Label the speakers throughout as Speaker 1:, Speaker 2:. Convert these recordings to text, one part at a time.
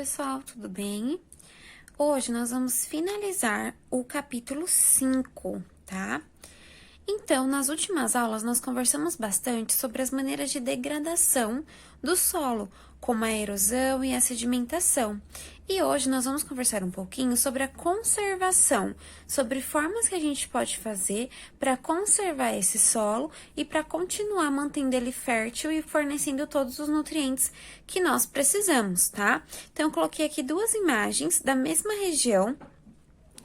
Speaker 1: pessoal, tudo bem? Hoje nós vamos finalizar o capítulo 5, tá? Então, nas últimas aulas, nós conversamos bastante sobre as maneiras de degradação do solo, como a erosão e a sedimentação. E hoje nós vamos conversar um pouquinho sobre a conservação, sobre formas que a gente pode fazer para conservar esse solo e para continuar mantendo ele fértil e fornecendo todos os nutrientes que nós precisamos, tá? Então, eu coloquei aqui duas imagens da mesma região.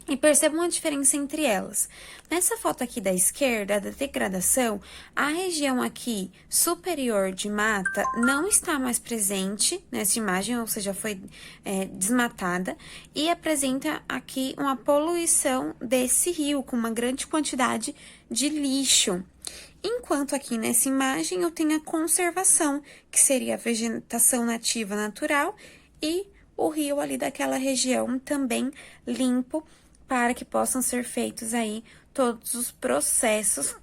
Speaker 1: E percebam a diferença entre elas. Nessa foto aqui da esquerda, da degradação, a região aqui superior de mata não está mais presente nessa imagem, ou seja, foi desmatada, e apresenta aqui uma poluição desse rio, com uma grande quantidade de lixo. Enquanto aqui nessa imagem eu tenho a conservação, que seria a vegetação nativa natural, e o rio ali daquela região também limpo, para que possam ser feitos aí todos os processos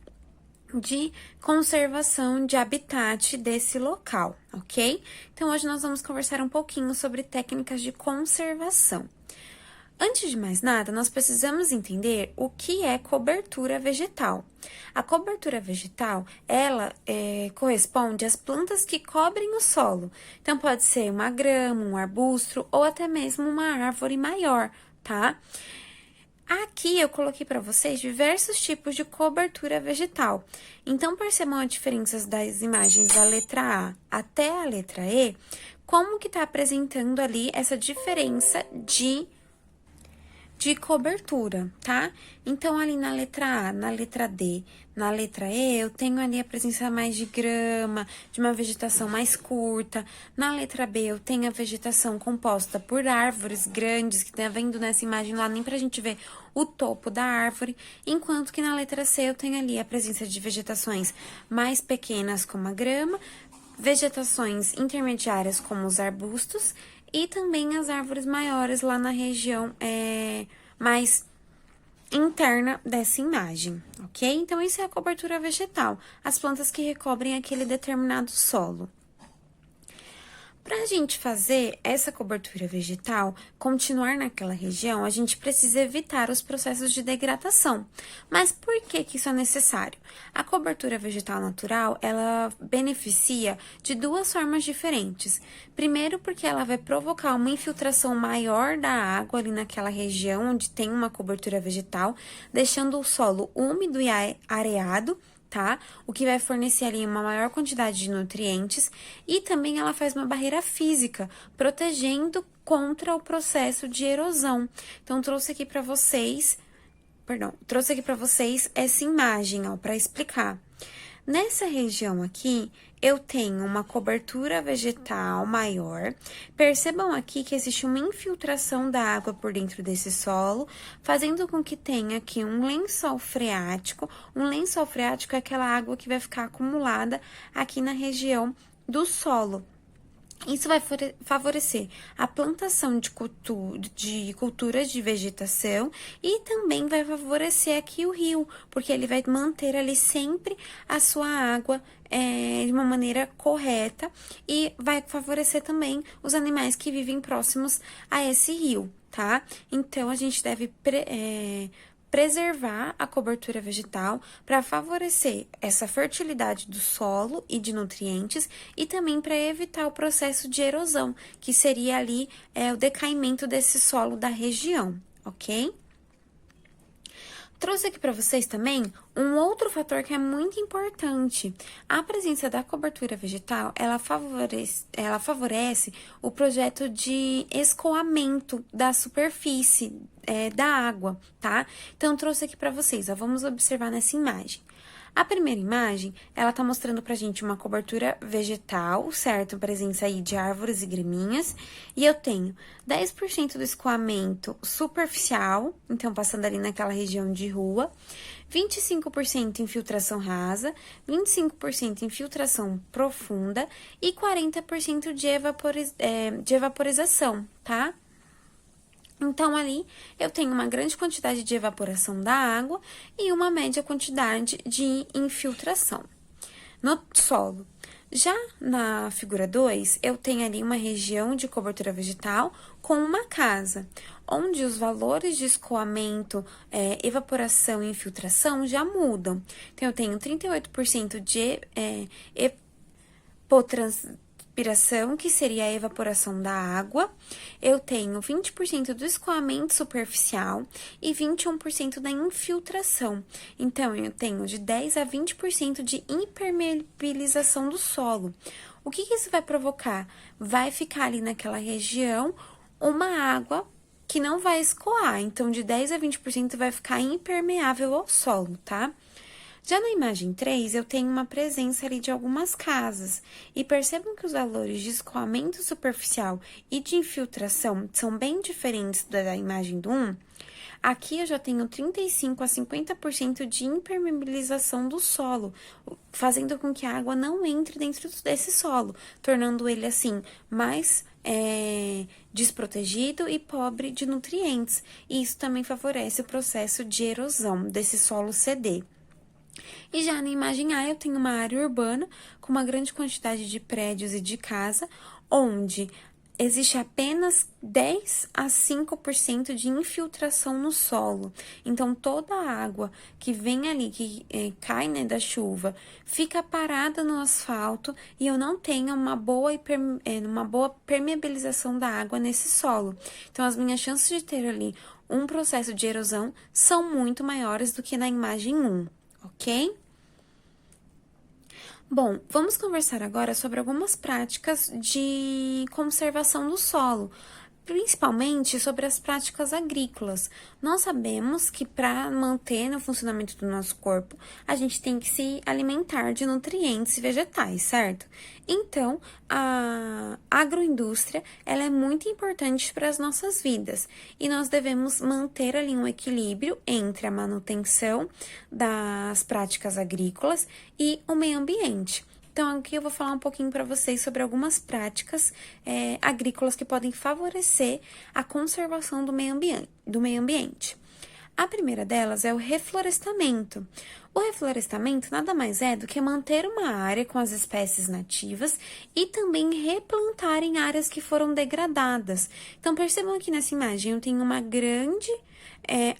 Speaker 1: de conservação de habitat desse local, ok? Então, hoje nós vamos conversar um pouquinho sobre técnicas de conservação. Antes de mais nada, nós precisamos entender o que é cobertura vegetal. A cobertura vegetal, ela corresponde às plantas que cobrem o solo. Então, pode ser uma grama, um arbusto ou até mesmo uma árvore maior, tá? Aqui eu coloquei para vocês diversos tipos de cobertura vegetal. Então, percebam as diferenças das imagens da letra A até a letra E, como que está apresentando ali essa diferença de cobertura, tá? Então, ali na letra A, na letra D, na letra E, eu tenho ali a presença mais de grama, de uma vegetação mais curta. Na letra B, eu tenho a vegetação composta por árvores grandes, que tá vendo nessa imagem lá, nem pra gente ver o topo da árvore. Enquanto que na letra C, eu tenho ali a presença de vegetações mais pequenas, como a grama, vegetações intermediárias, como os arbustos, e também as árvores maiores lá na região mais interna dessa imagem, ok? Então, isso é a cobertura vegetal, as plantas que recobrem aquele determinado solo. Para a gente fazer essa cobertura vegetal continuar naquela região, a gente precisa evitar os processos de degradação. Mas por que isso é necessário? A cobertura vegetal natural, ela beneficia de duas formas diferentes. Primeiro, porque ela vai provocar uma infiltração maior da água ali naquela região onde tem uma cobertura vegetal, deixando o solo úmido e areado, tá? O que vai fornecer ali uma maior quantidade de nutrientes, e também ela faz uma barreira física, protegendo contra o processo de erosão. Então, trouxe aqui para vocês essa imagem, ó, para explicar. Nessa região aqui, eu tenho uma cobertura vegetal maior. Percebam aqui que existe uma infiltração da água por dentro desse solo, fazendo com que tenha aqui um lençol freático. Um lençol freático é aquela água que vai ficar acumulada aqui na região do solo. Isso vai favorecer a plantação de culturas de vegetação e também vai favorecer aqui o rio, porque ele vai manter ali sempre a sua água de uma maneira correta e vai favorecer também os animais que vivem próximos a esse rio, tá? Então, a gente deve preservar a cobertura vegetal para favorecer essa fertilidade do solo e de nutrientes e também para evitar o processo de erosão, que seria ali o decaimento desse solo da região, ok? Trouxe aqui para vocês também um outro fator que é muito importante. A presença da cobertura vegetal, ela favorece o projeto de escoamento da superfície da água, tá? Então, trouxe aqui para vocês, ó, vamos observar nessa imagem. A primeira imagem, ela tá mostrando pra gente uma cobertura vegetal, certo? Presença aí de árvores e graminhas. E eu tenho 10% do escoamento superficial, então passando ali naquela região de rua, 25% infiltração rasa, 25% infiltração profunda e 40% de evaporização, tá? Então, ali, eu tenho uma grande quantidade de evaporação da água e uma média quantidade de infiltração no solo. Já na figura 2, eu tenho ali uma região de cobertura vegetal com uma casa, onde os valores de escoamento, evaporação e infiltração já mudam. Então, eu tenho 38% de evapotranspiração, que seria a evaporação da água. Eu tenho 20% do escoamento superficial e 21% da infiltração. Então, eu tenho de 10 a 20% de impermeabilização do solo. O que isso vai provocar? Vai ficar ali naquela região uma água que não vai escoar. Então, de 10 a 20% vai ficar impermeável ao solo, tá? Já na imagem 3, eu tenho uma presença ali de algumas casas, e percebam que os valores de escoamento superficial e de infiltração são bem diferentes da imagem do 1. Aqui eu já tenho 35 a 50% de impermeabilização do solo, fazendo com que a água não entre dentro desse solo, tornando ele assim mais desprotegido e pobre de nutrientes. E isso também favorece o processo de erosão desse solo ceder. E já na imagem A, eu tenho uma área urbana com uma grande quantidade de prédios e de casa, onde existe apenas 10 a 5% de infiltração no solo. Então, toda a água que vem ali, que cai, né, da chuva, fica parada no asfalto e eu não tenho uma boa permeabilização da água nesse solo. Então, as minhas chances de ter ali um processo de erosão são muito maiores do que na imagem 1, ok? Bom, vamos conversar agora sobre algumas práticas de conservação do solo, principalmente sobre as práticas agrícolas. Nós sabemos que para manter o funcionamento do nosso corpo, a gente tem que se alimentar de nutrientes vegetais, certo? Então, a agroindústria, ela é muito importante para as nossas vidas, e nós devemos manter ali um equilíbrio entre a manutenção das práticas agrícolas e o meio ambiente. Então, aqui eu vou falar um pouquinho para vocês sobre algumas práticas agrícolas que podem favorecer a conservação do meio ambiente. A primeira delas é o reflorestamento. O reflorestamento nada mais é do que manter uma área com as espécies nativas e também replantar em áreas que foram degradadas. Então, percebam aqui nessa imagem, eu tenho uma grande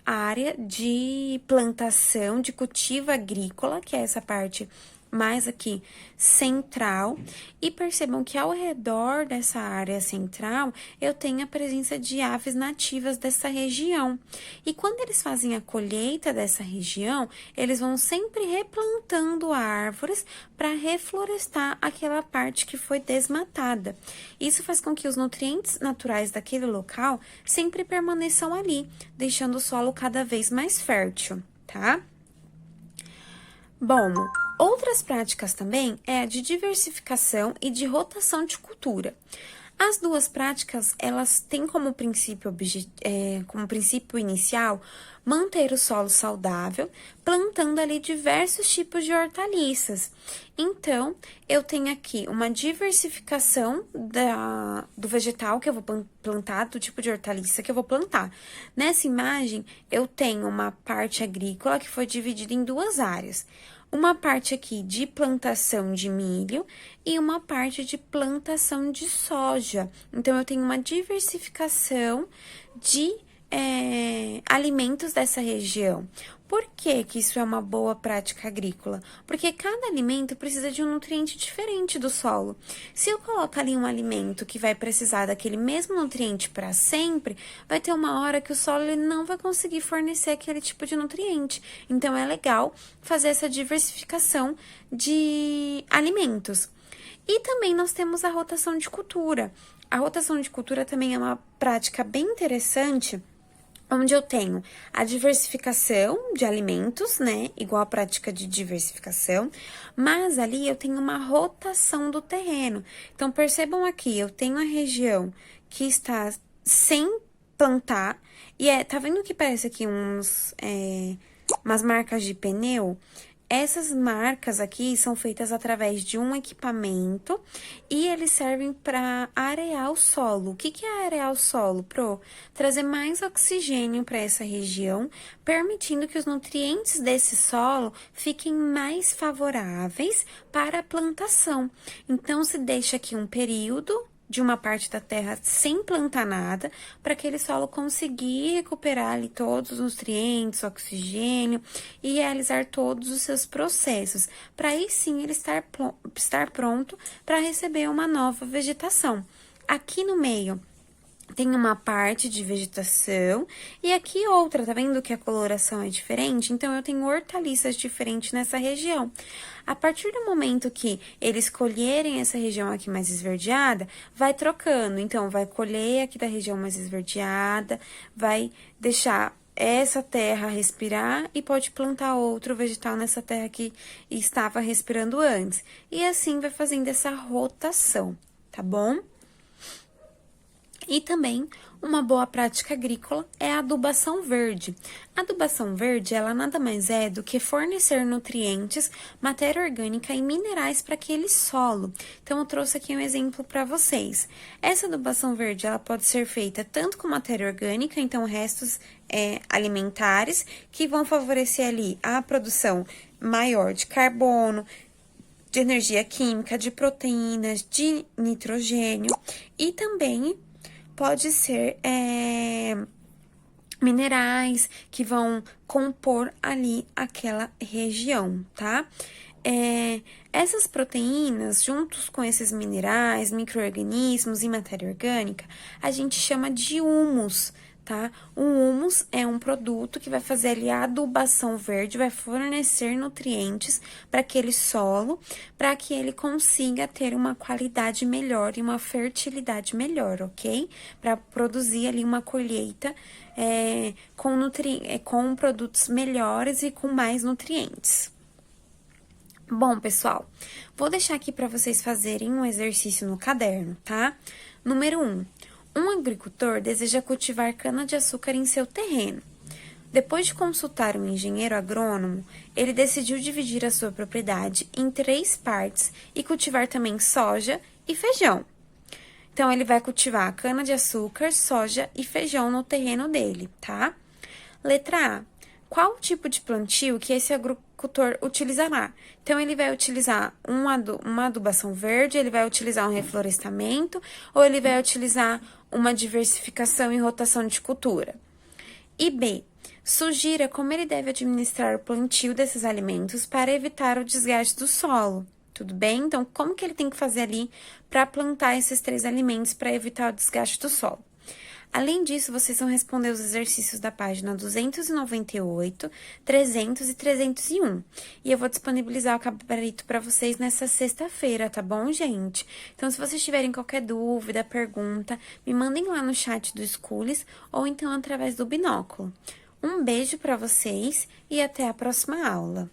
Speaker 1: área de plantação, de cultivo agrícola, que é essa parte mais aqui central, e percebam que ao redor dessa área central eu tenho a presença de aves nativas dessa região. E quando eles fazem a colheita dessa região, eles vão sempre replantando árvores para reflorestar aquela parte que foi desmatada. Isso faz com que os nutrientes naturais daquele local sempre permaneçam ali, deixando o solo cada vez mais fértil, tá? Bom, outras práticas também é a de diversificação e de rotação de cultura. As duas práticas, elas têm como princípio inicial manter o solo saudável, plantando ali diversos tipos de hortaliças. Então, eu tenho aqui uma diversificação do vegetal que eu vou plantar, do tipo de hortaliça que eu vou plantar. Nessa imagem, eu tenho uma parte agrícola que foi dividida em duas áreas. Uma parte aqui de plantação de milho e uma parte de plantação de soja. Então, eu tenho uma diversificação de alimentos dessa região. Por que isso é uma boa prática agrícola? Porque cada alimento precisa de um nutriente diferente do solo. Se eu coloco ali um alimento que vai precisar daquele mesmo nutriente para sempre, vai ter uma hora que o solo ele não vai conseguir fornecer aquele tipo de nutriente. Então, é legal fazer essa diversificação de alimentos. E também nós temos a rotação de cultura. A rotação de cultura também é uma prática bem interessante, onde eu tenho a diversificação de alimentos, né, igual a prática de diversificação, mas ali eu tenho uma rotação do terreno. Então, percebam aqui, eu tenho a região que está sem plantar, e tá vendo que parece aqui umas marcas de pneu? Essas marcas aqui são feitas através de um equipamento e eles servem para arear o solo. O que que é arear o solo, Pro? Trazer mais oxigênio para essa região, permitindo que os nutrientes desse solo fiquem mais favoráveis para a plantação. Então, se deixa aqui um período de uma parte da terra sem plantar nada, para aquele solo conseguir recuperar ali todos os nutrientes, oxigênio e realizar todos os seus processos, para aí sim ele estar pronto para receber uma nova vegetação. Aqui no meio tem uma parte de vegetação e aqui outra, tá vendo que a coloração é diferente? Então, eu tenho hortaliças diferentes nessa região. A partir do momento que eles colherem essa região aqui mais esverdeada, vai trocando. Então, vai colher aqui da região mais esverdeada, vai deixar essa terra respirar e pode plantar outro vegetal nessa terra que estava respirando antes. E assim vai fazendo essa rotação, tá bom? E também, uma boa prática agrícola é a adubação verde. A adubação verde, ela nada mais é do que fornecer nutrientes, matéria orgânica e minerais para aquele solo. Então, eu trouxe aqui um exemplo para vocês. Essa adubação verde, ela pode ser feita tanto com matéria orgânica, então restos alimentares, que vão favorecer ali a produção maior de carbono, de energia química, de proteínas, de nitrogênio e também pode ser minerais que vão compor ali aquela região, tá? Essas proteínas, juntos com esses minerais, micro-organismos e matéria orgânica, a gente chama de humus, tá? O humus é um produto que vai fazer ali a adubação verde, vai fornecer nutrientes para aquele solo, para que ele consiga ter uma qualidade melhor e uma fertilidade melhor, ok? Para produzir ali uma colheita com produtos melhores e com mais nutrientes. Bom, pessoal, vou deixar aqui para vocês fazerem um exercício no caderno, tá? Número 1. Um agricultor deseja cultivar cana-de-açúcar em seu terreno. Depois de consultar um engenheiro agrônomo, ele decidiu dividir a sua propriedade em 3 partes e cultivar também soja e feijão. Então, ele vai cultivar cana-de-açúcar, soja e feijão no terreno dele, tá? Letra A. Qual o tipo de plantio que esse agricultor utilizará? Então, ele vai utilizar uma adubação verde, ele vai utilizar um reflorestamento, ou ele vai utilizar uma diversificação e rotação de cultura? E B. Sugira como ele deve administrar o plantio desses alimentos para evitar o desgaste do solo. Tudo bem? Então, como que ele tem que fazer ali para plantar esses 3 alimentos para evitar o desgaste do solo? Além disso, vocês vão responder os exercícios da página 298, 300 e 301. E eu vou disponibilizar o gabarito para vocês nessa sexta-feira, tá bom, gente? Então, se vocês tiverem qualquer dúvida, pergunta, me mandem lá no chat do Schools ou então através do binóculo. Um beijo para vocês e até a próxima aula.